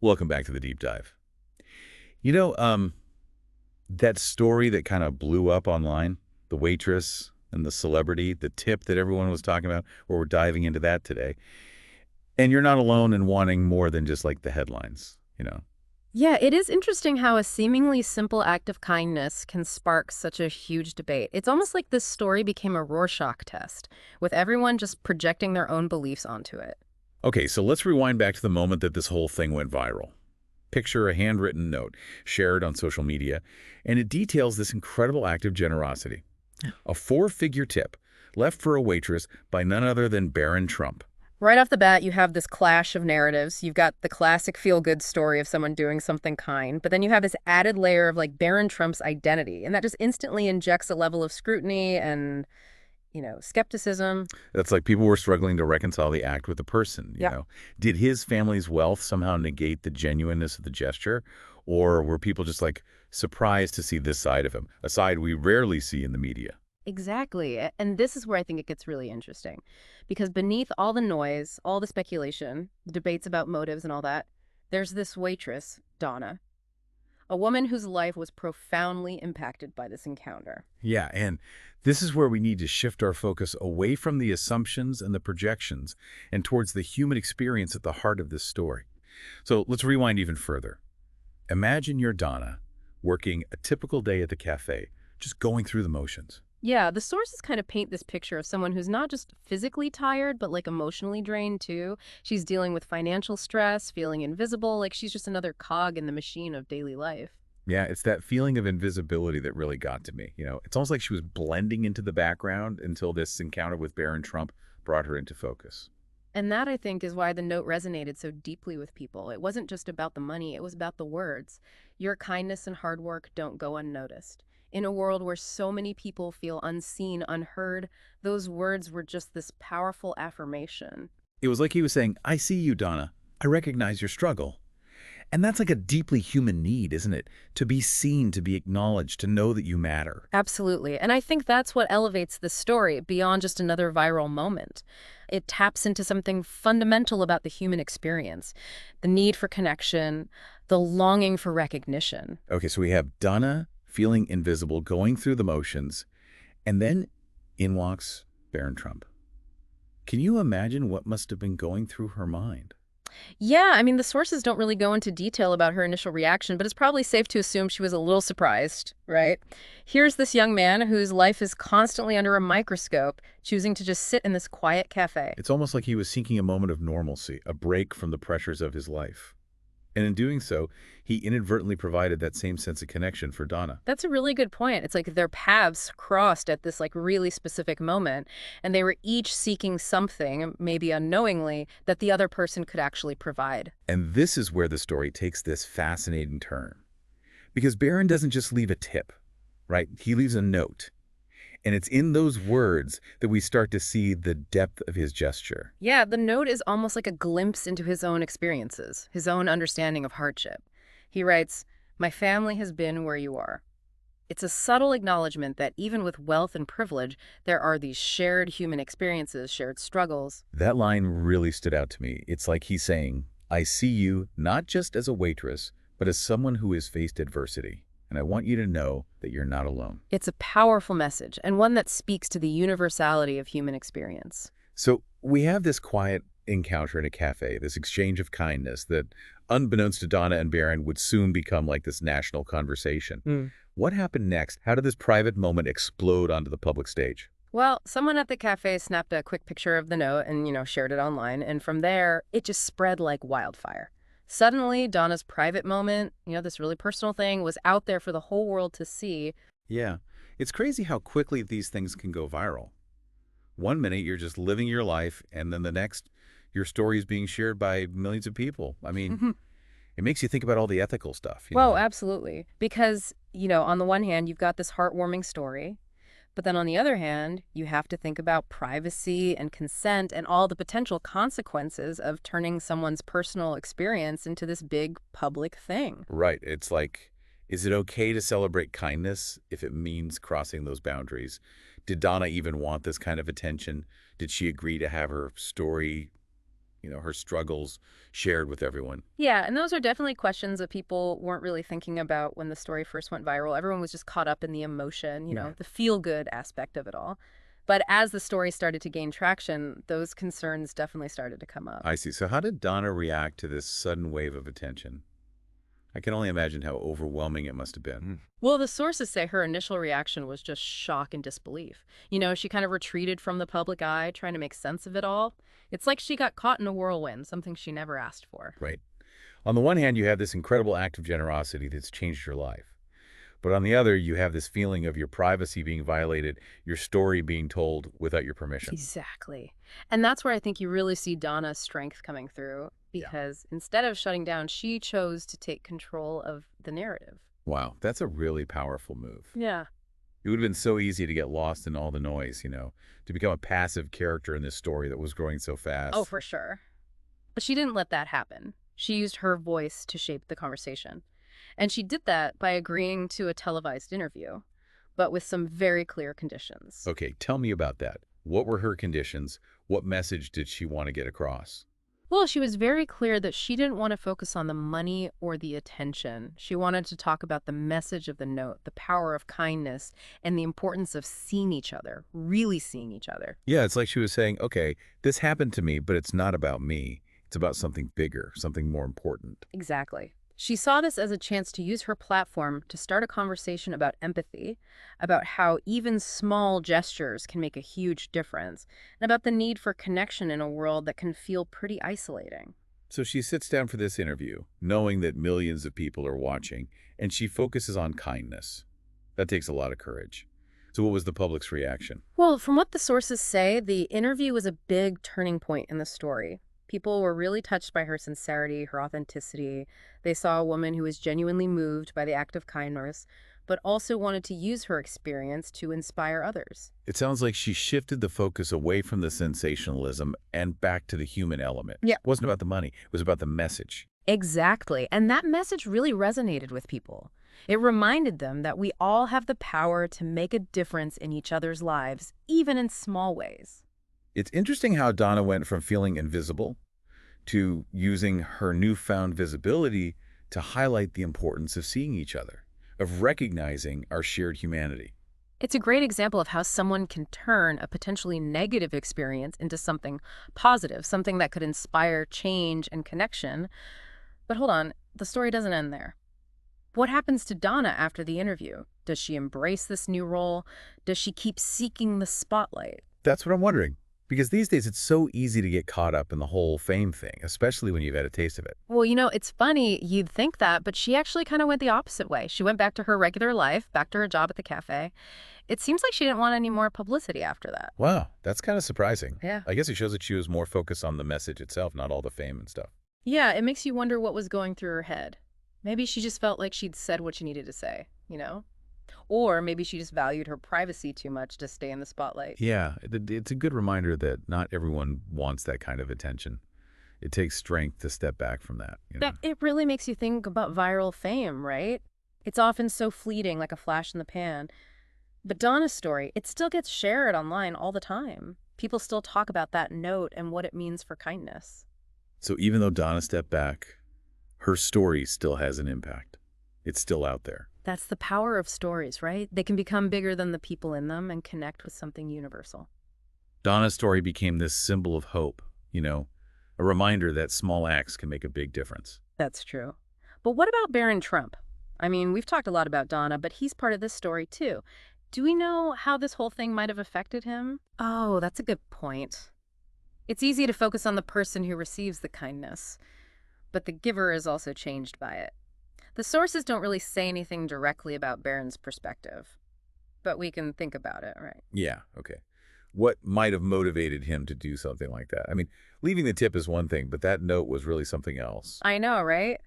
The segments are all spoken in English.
Welcome back to the deep dive. You know, that story that kind of blew up online, the waitress and the celebrity, the tip that everyone was talking about, we're diving into that today. And you're not alone in wanting more than just like the headlines. Yeah, it is interesting how a seemingly simple act of kindness can spark such a huge debate. It's almost like this story became a Rorschach test, with everyone just projecting their own beliefs onto it. Okay, so let's rewind back to the moment that this whole thing went viral. Picture a handwritten note shared on social media, and it details this incredible act of generosity. A four-figure tip left for a waitress by none other than Barron Trump. Right off the bat, you have this clash of narratives. You've got the classic feel-good story of someone doing something kind, but then you have this added layer of like Barron Trump's identity, and that just instantly injects a level of scrutiny and, skepticism. That's like people were struggling to reconcile the act with the person, you Yeah. know. Did his family's wealth somehow negate the genuineness of the gesture? Or were people just like surprised to see this side of him, a side we rarely see in the media? Exactly. And this is where I think it gets really interesting. Because beneath all the noise, all the speculation, the debates about motives and all that, there's this waitress, Donna, a woman whose life was profoundly impacted by this encounter. Yeah, and this is where we need to shift our focus away from the assumptions and the projections and towards the human experience at the heart of this story. So let's rewind even further. Imagine you're Donna, working a typical day at the cafe, just going through the motions. Yeah, the sources kind of paint this picture of someone who's not just physically tired, but like emotionally drained too. She's dealing with financial stress, feeling invisible, like she's just another cog in the machine of daily life. Yeah, it's that feeling of invisibility that really got to me. It's almost like she was blending into the background until this encounter with Barron Trump brought her into focus. And that, I think, is why the note resonated so deeply with people. It wasn't just about the money, it was about the words. Your kindness and hard work don't go unnoticed. In a world where so many people feel unseen, unheard, those words were just this powerful affirmation. It was like he was saying, I see you, Donna. I recognize your struggle. And that's like a deeply human need, isn't it? To be seen, to be acknowledged, to know that you matter. Absolutely. And I think that's what elevates the story beyond just another viral moment. It taps into something fundamental about the human experience, the need for connection, the longing for recognition. Okay, so we have Donna feeling invisible, going through the motions, and then in walks Barron Trump. Can you imagine what must have been going through her mind? Yeah, I mean, the sources don't really go into detail about her initial reaction, but it's probably safe to assume she was a little surprised, right? Here's this young man whose life is constantly under a microscope, choosing to just sit in this quiet cafe. It's almost like he was seeking a moment of normalcy, a break from the pressures of his life. And in doing so, he inadvertently provided that same sense of connection for Donna. That's a really good point. It's like their paths crossed at this like really specific moment, and they were each seeking something, maybe unknowingly, that the other person could actually provide. And this is where the story takes this fascinating turn. Because Barron doesn't just leave a tip, right? He leaves a note. And it's in those words that we start to see the depth of his gesture. Yeah, the note is almost like a glimpse into his own experiences, his own understanding of hardship. He writes, "My family has been where you are." It's a subtle acknowledgement that even with wealth and privilege, there are these shared human experiences, shared struggles. That line really stood out to me. It's like he's saying, I see you not just as a waitress, but as someone who has faced adversity. And I want you to know that you're not alone. It's a powerful message, and one that speaks to the universality of human experience. So we have this quiet encounter in a cafe, this exchange of kindness that, unbeknownst to Donna and Barron, would soon become like this national conversation. What happened next? How did this private moment explode onto the public stage? Well, someone at the cafe snapped a quick picture of the note and, shared it online, and from there, it just spread like wildfire. Suddenly, Donna's private moment, this really personal thing, was out there for the whole world to see. Yeah, it's crazy how quickly these things can go viral. One minute you're just living your life, and then the next, your story is being shared by millions of people. I mean, Mhm. it makes you think about all the ethical stuff, you Well, know? absolutely. Because, on the one hand, you've got this heartwarming story. But then on the other hand, you have to think about privacy and consent and all the potential consequences of turning someone's personal experience into this big public thing. Right. It's like, is it okay to celebrate kindness if it means crossing those boundaries? Did Donna even want this kind of attention? Did she agree to have her story her struggles shared with everyone. Yeah, and those are definitely questions that people weren't really thinking about when the story first went viral. Everyone was just caught up in the emotion, Yeah. the feel-good aspect of it all. But as the story started to gain traction, those concerns definitely started to come up. I see. So how did Donna react to this sudden wave of attention? I can only imagine how overwhelming it must have been. Well, the sources say her initial reaction was just shock and disbelief. She kind of retreated from the public eye, trying to make sense of it all. It's like she got caught in a whirlwind, something she never asked for. Right. On the one hand, you have this incredible act of generosity that's changed your life. But on the other, you have this feeling of your privacy being violated, your story being told without your permission. Exactly. And that's where I think you really see Donna's strength coming through, Yeah. because instead of shutting down, she chose to take control of the narrative. Wow, that's a really powerful move. Yeah. It would have been so easy to get lost in all the noise, to become a passive character in this story that was growing so Oh, fast. for sure. But she didn't let that happen. She used her voice to shape the conversation. And she did that by agreeing to a televised interview, but with some very clear conditions. Okay, tell me about that. What were her conditions? What message did she want to get across? Well, she was very clear that she didn't want to focus on the money or the attention. She wanted to talk about the message of the note, the power of kindness, and the importance of seeing each other, really seeing each other. Yeah, it's like she was saying, okay, this happened to me, but it's not about me. It's about something bigger, something more important. Exactly. She saw this as a chance to use her platform to start a conversation about empathy, about how even small gestures can make a huge difference, and about the need for connection in a world that can feel pretty isolating. So she sits down for this interview, knowing that millions of people are watching, and she focuses on kindness. That takes a lot of courage. So what was the public's reaction? Well, from what the sources say, the interview was a big turning point in the story. People were really touched by her sincerity, her authenticity. They saw a woman who was genuinely moved by the act of kindness, but also wanted to use her experience to inspire others. It sounds like she shifted the focus away from the sensationalism and back to the human element. Yeah. It wasn't about the money. It was about the message. Exactly. And that message really resonated with people. It reminded them that we all have the power to make a difference in each other's lives, even in small ways. It's interesting how Donna went from feeling invisible to using her newfound visibility to highlight the importance of seeing each other, of recognizing our shared humanity. It's a great example of how someone can turn a potentially negative experience into something positive, something that could inspire change and connection. But hold on, the story doesn't end there. What happens to Donna after the interview? Does she embrace this new role? Does she keep seeking the spotlight? That's what I'm wondering. Because these days it's so easy to get caught up in the whole fame thing, especially when you've had a taste of it. Well, it's funny you'd think that, but she actually kind of went the opposite way. She went back to her regular life, back to her job at the cafe. It seems like she didn't want any more publicity after that. Wow, that's kind of surprising. Yeah. I guess it shows that she was more focused on the message itself, not all the fame and stuff. Yeah, it makes you wonder what was going through her head. Maybe she just felt like she'd said what she needed to say? Or maybe she just valued her privacy too much to stay in the spotlight. Yeah, it's a good reminder that not everyone wants that kind of attention. It takes strength to step back from that. That it really makes you think about viral fame, right? It's often so fleeting, like a flash in the pan. But Donna's story, it still gets shared online all the time. People still talk about that note and what it means for kindness. So even though Donna stepped back, her story still has an impact. It's still out there. That's the power of stories, right? They can become bigger than the people in them and connect with something universal. Donna's story became this symbol of hope, a reminder that small acts can make a big difference. That's true. But what about Barron Trump? I mean, we've talked a lot about Donna, but he's part of this story too. Do we know how this whole thing might have affected him? Oh, that's a good point. It's easy to focus on the person who receives the kindness, but the giver is also changed by it. The sources don't really say anything directly about Barron's perspective, but we can think about it, right? Yeah, okay. What might have motivated him to do something like that? I mean, leaving the tip is one thing, but that note was really something else. I know, right?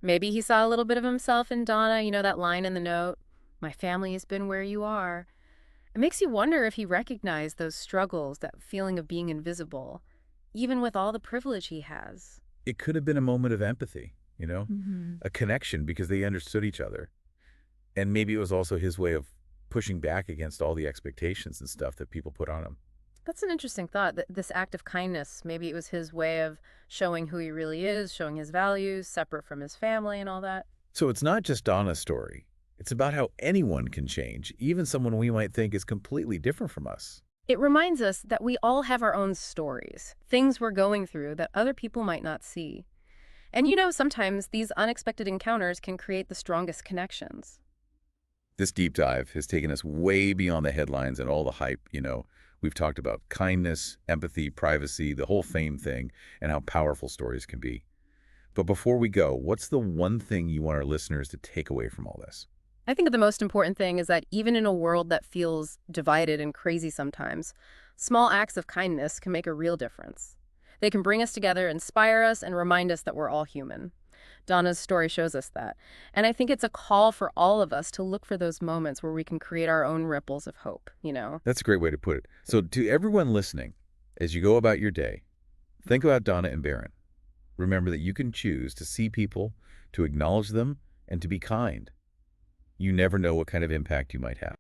Maybe he saw a little bit of himself in Donna, that line in the note, "My family has been where you are." It makes you wonder if he recognized those struggles, that feeling of being invisible, even with all the privilege he has. It could have been a moment of empathy, Mm-hmm. a connection because they understood each other. And maybe it was also his way of pushing back against all the expectations and stuff that people put on him. That's an interesting thought, that this act of kindness, maybe it was his way of showing who he really is, showing his values, separate from his family and all that. So it's not just Donna's story. It's about how anyone can change, even someone we might think is completely different from us. It reminds us that we all have our own stories, things we're going through that other people might not see. And sometimes these unexpected encounters can create the strongest connections. This deep dive has taken us way beyond the headlines and all the hype. We've talked about kindness, empathy, privacy, the whole fame thing, and how powerful stories can be. But before we go, what's the one thing you want our listeners to take away from all this? I think the most important thing is that even in a world that feels divided and crazy sometimes, small acts of kindness can make a real difference. They can bring us together, inspire us, and remind us that we're all human. Donna's story shows us that. And I think it's a call for all of us to look for those moments where we can create our own ripples of hope. That's a great way to put it. So to everyone listening, as you go about your day, think about Donna and Baron. Remember that you can choose to see people, to acknowledge them, and to be kind. You never know what kind of impact you might have.